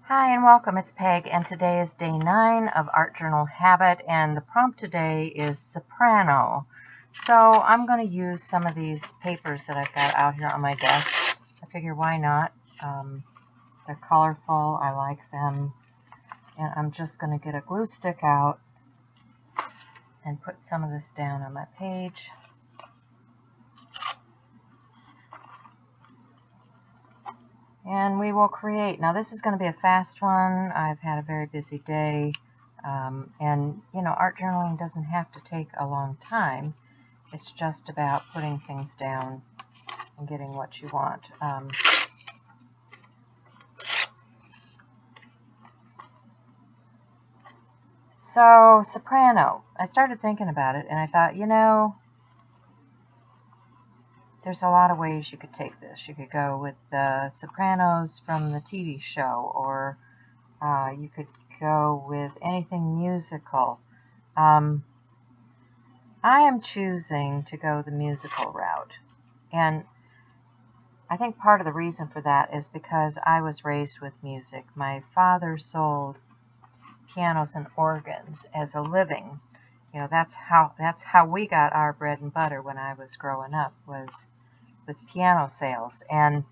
Hi and welcome, it's Peg, and today is day 9 of Art Journal Habit, and the prompt today is Soprano. So I'm going to use some of these papers that I've got out here on my desk. I figure why not? They're colorful, I like them, and I'm just going to get a glue stick out and put some of this down on my page. And we will create. Now this is going to be a fast one. I've had a very busy day. And, you know, art journaling doesn't have to take a long time. It's just about putting things down and getting what you want. So, Soprano. I started thinking about it, and I thought, you know, there's a lot of ways you could take this. You could go with the Sopranos from the TV show, or you could go with anything musical. I am choosing to go the musical route, and I think part of the reason for that is because I was raised with music. My father sold pianos and organs as a living. You know, that's how we got our bread and butter when I was growing up, was with piano sales. And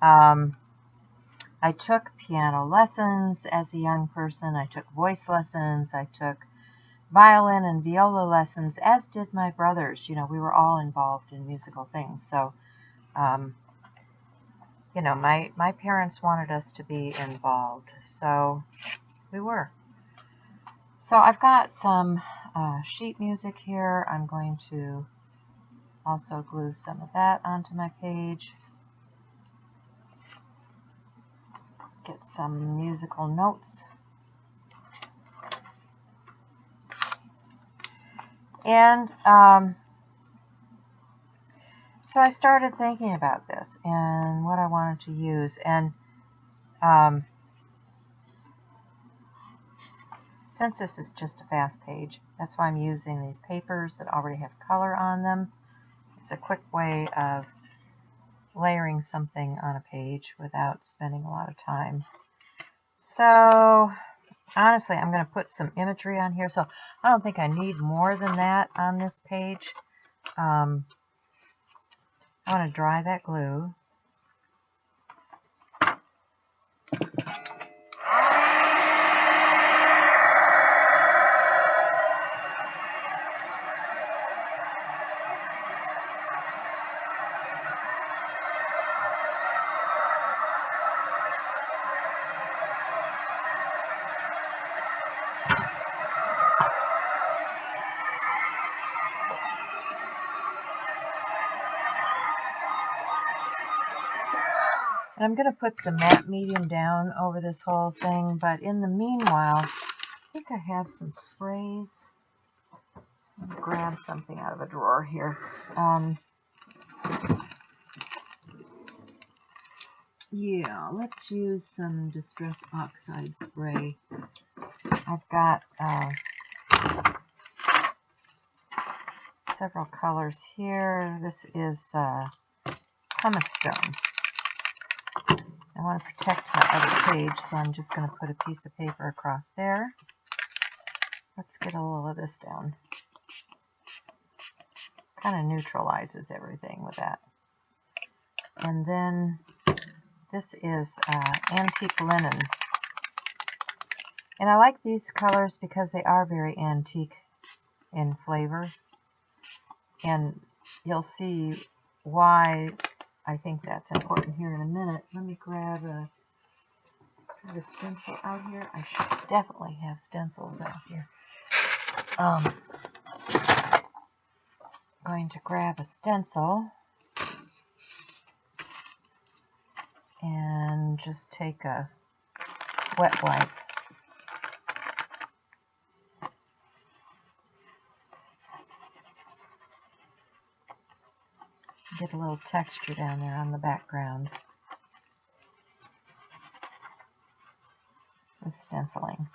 I took piano lessons as a young person. I took voice lessons. I took violin and viola lessons, as did my brothers. You know, we were all involved in musical things. So, you know, my parents wanted us to be involved, so we were. So I've got some sheet music here. I'm going to also glue some of that onto my page. Get some musical notes. And so I started thinking about this and what I wanted to use. And since this is just a fast page, that's why I'm using these papers that already have color on them. It's a quick way of layering something on a page without spending a lot of time. So honestly, I'm going to put some imagery on here. So I don't think I need more than that on this page. I want to dry that glue. And I'm going to put some matte medium down over this whole thing, but in the meanwhile, I think I have some sprays. Let me grab something out of a drawer here. Yeah, let's use some Distress Oxide spray. I've got several colors here. This is pumice stone. I want to protect my other page, so I'm just going to put a piece of paper across there. Let's get a little of this down. Kind of neutralizes everything with that. And then this is antique linen. And I like these colors because they are very antique in flavor. And you'll see why I think that's important here in a minute. Let me grab a stencil out here. I should definitely have stencils out here. Going to grab a stencil and just take a wet wipe. Get a little texture down there on the background with stenciling.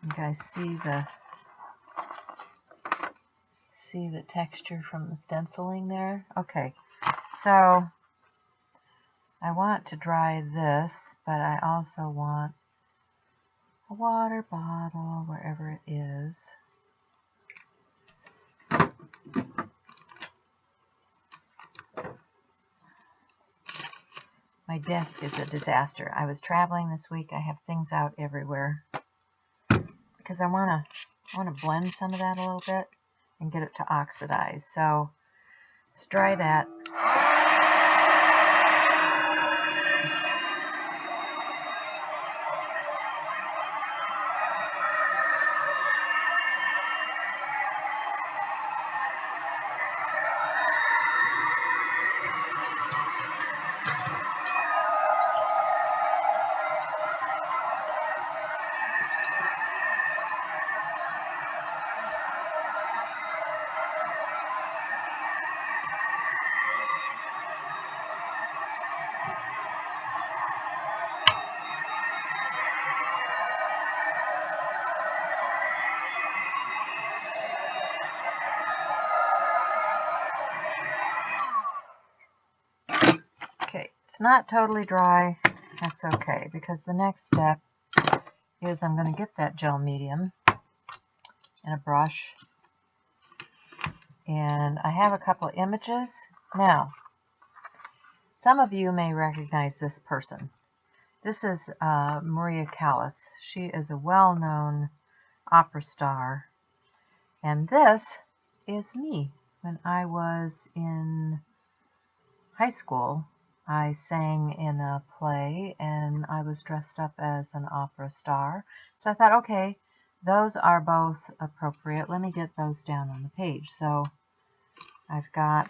You guys see the texture from the stenciling there? Okay, So I want to dry this, but I also want a water bottle wherever it is. My desk is a disaster. I was traveling this week. I have things out everywhere because I want to blend some of that a little bit and get it to oxidize. So let's dry that. Okay, it's not totally dry. That's okay, because the next step is I'm going to get that gel medium and a brush. And I have a couple of images. Now, some of you may recognize this person. This is Maria Callas. She is a well-known opera star. And this is me. When I was in high school, I sang in a play and I was dressed up as an opera star. So I thought, okay, those are both appropriate. Let me get those down on the page. So I've got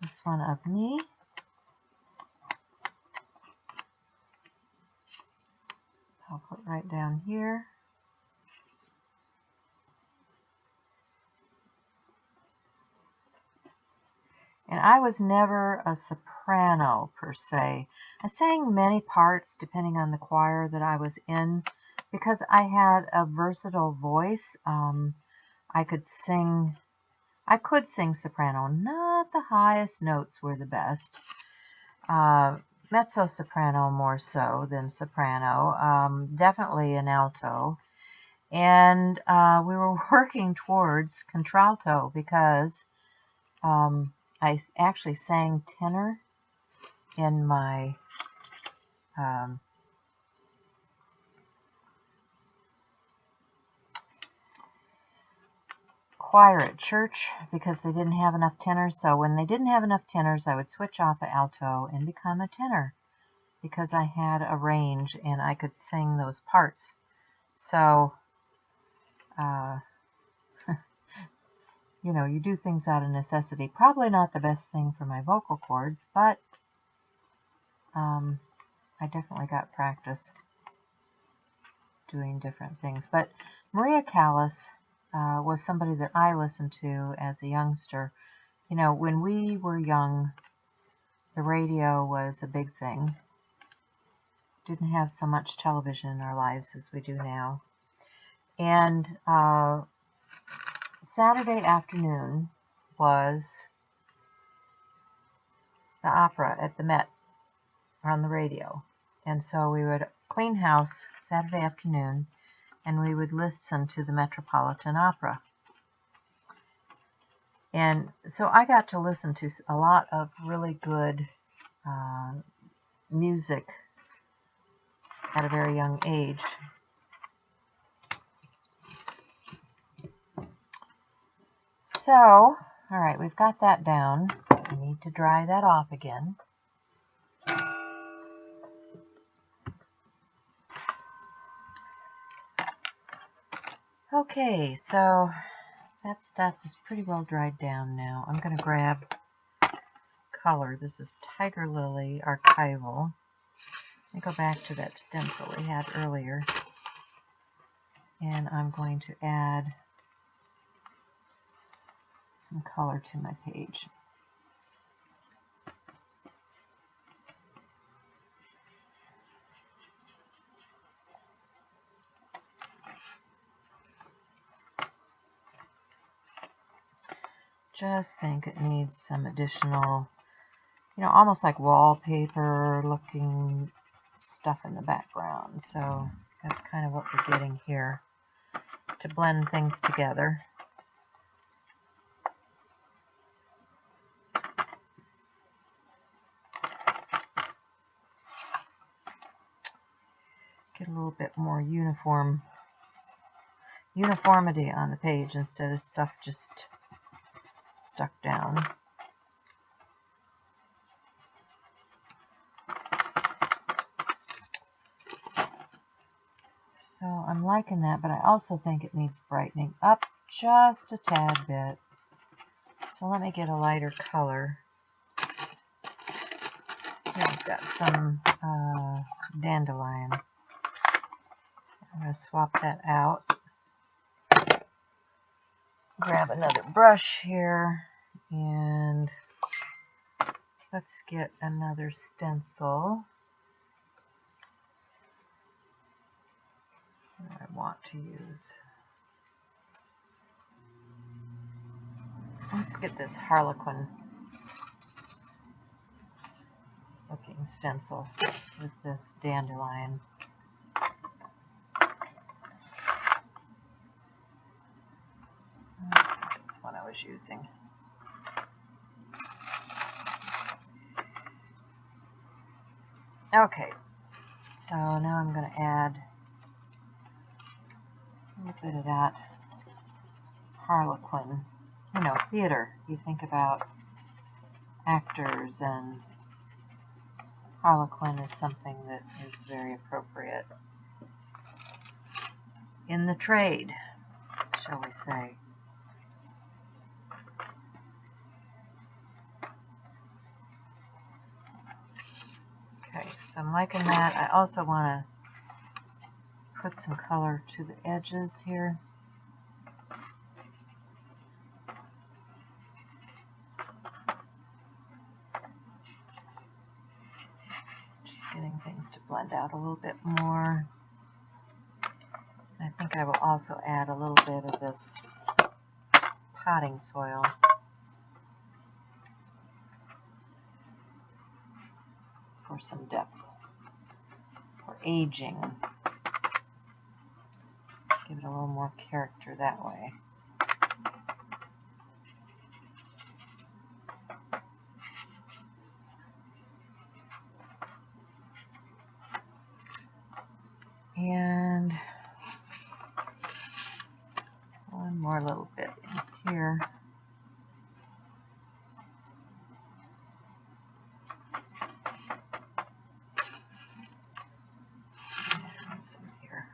this one of me. I'll put right down here. And I was never a soprano per se. I sang many parts depending on the choir that I was in because I had a versatile voice. I could sing soprano. Not the highest notes were the best. Mezzo soprano more so than soprano. Definitely an alto. And we were working towards contralto because I actually sang tenor in my choir at church because they didn't have enough tenors. So when they didn't have enough tenors, I would switch off of alto and become a tenor because I had a range and I could sing those parts. So, you know, you do things out of necessity. Probably not the best thing for my vocal cords, but I definitely got practice doing different things. But Maria Callas was somebody that I listened to as a youngster. You know, when we were young, the radio was a big thing. Didn't have so much television in our lives as we do now. And Saturday afternoon was the opera at the Met on the radio. And so we would clean house Saturday afternoon and we would listen to the Metropolitan Opera. And so I got to listen to a lot of really good music at a very young age. So, all right, we've got that down. We need to dry that off again. Okay, so that stuff is pretty well dried down now. I'm going to grab some color. This is Tiger Lily Archival. Let me go back to that stencil we had earlier. And I'm going to add some color to my page. just think it needs some additional, almost like wallpaper looking stuff in the background. So that's kind of what we're getting here to blend things together. Get a little bit more uniformity on the page instead of stuff just stuck down. So I'm liking that, but I also think it needs brightening up just a tad bit. So let me get a lighter color. Here I've got some dandelion. I'm going to swap that out. Grab another brush here, and let's get another stencil. I want to use. Let's get this Harlequin looking stencil with this dandelion. That's what I was using. Okay, so now I'm going to add a little bit of that Harlequin. Theater. You think about actors, and Harlequin is something that is very appropriate in the trade, shall we say. Okay, so I'm liking that. I also want to put some color to the edges here. Getting things to blend out a little bit more. I think I will also add a little bit of this potting soil for some depth, for aging. Give it a little more character that way. And one more little bit in here. And some here.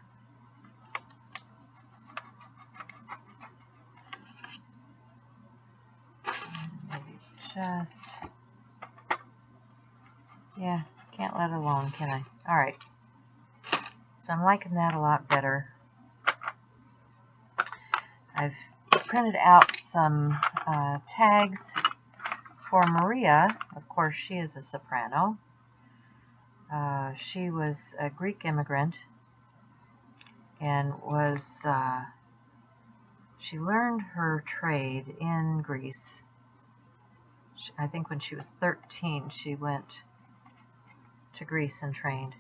And maybe just, yeah, can't let it alone, can I? All right. So I'm liking that a lot better. I've printed out some tags for Maria. Of course, she is a soprano. She was a Greek immigrant and she learned her trade in Greece. I think when she was 13, she went to Greece and trained.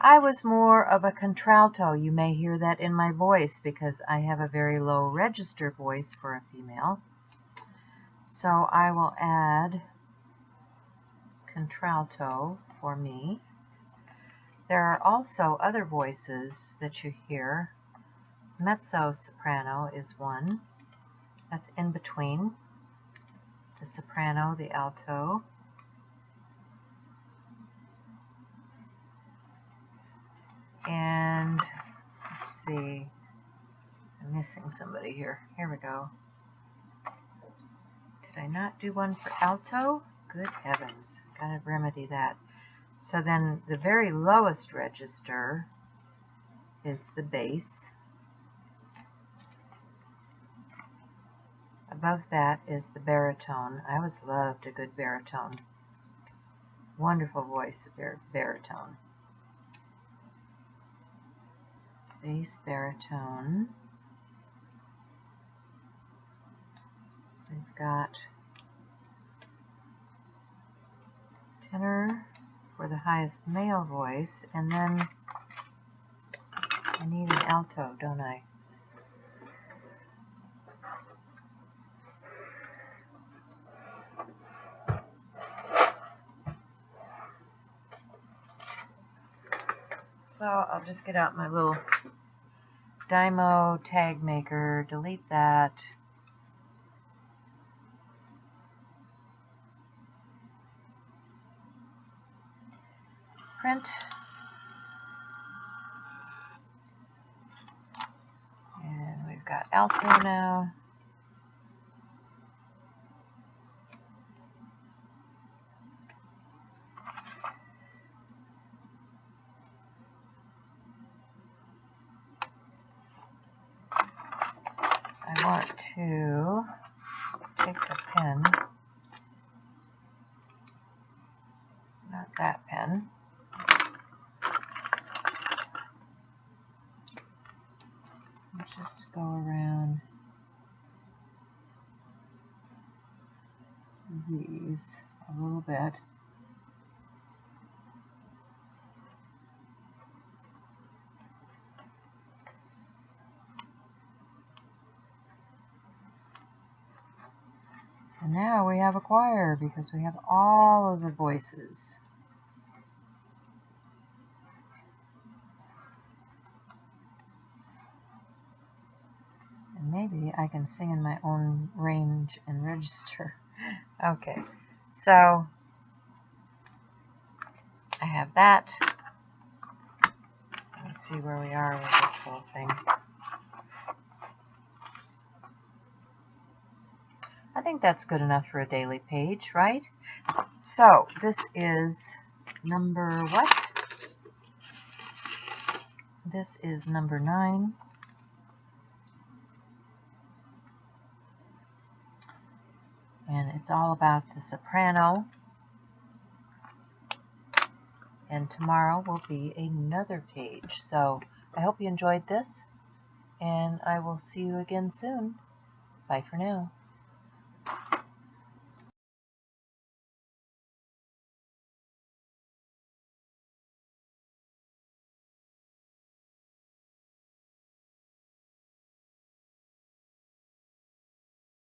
I was more of a contralto. You may hear that in my voice because I have a very low register voice for a female. So I will add contralto for me. There are also other voices that you hear. Mezzo soprano is one. That's in between the soprano, the alto. And let's see, I'm missing somebody here. Here we go. Did I not do one for alto? Good heavens, gotta remedy that. So then the very lowest register is the bass. Above that is the baritone. I always loved a good baritone. Wonderful voice, baritone. Bass, baritone. We've got tenor for the highest male voice, and then I need an alto, don't I? So I'll just get out my little Dymo tag maker, delete that. Print. And we've got alto now. I want to take the pen, not that pen. Just go around these a little bit. And now we have a choir because we have all of the voices. And maybe I can sing in my own range and register. Okay, so I have that. Let's see where we are with this whole thing. I think that's good enough for a daily page, right? So this is number what? This is number 9. And it's all about the soprano. And tomorrow will be another page. So I hope you enjoyed this, and I will see you again soon. Bye for now.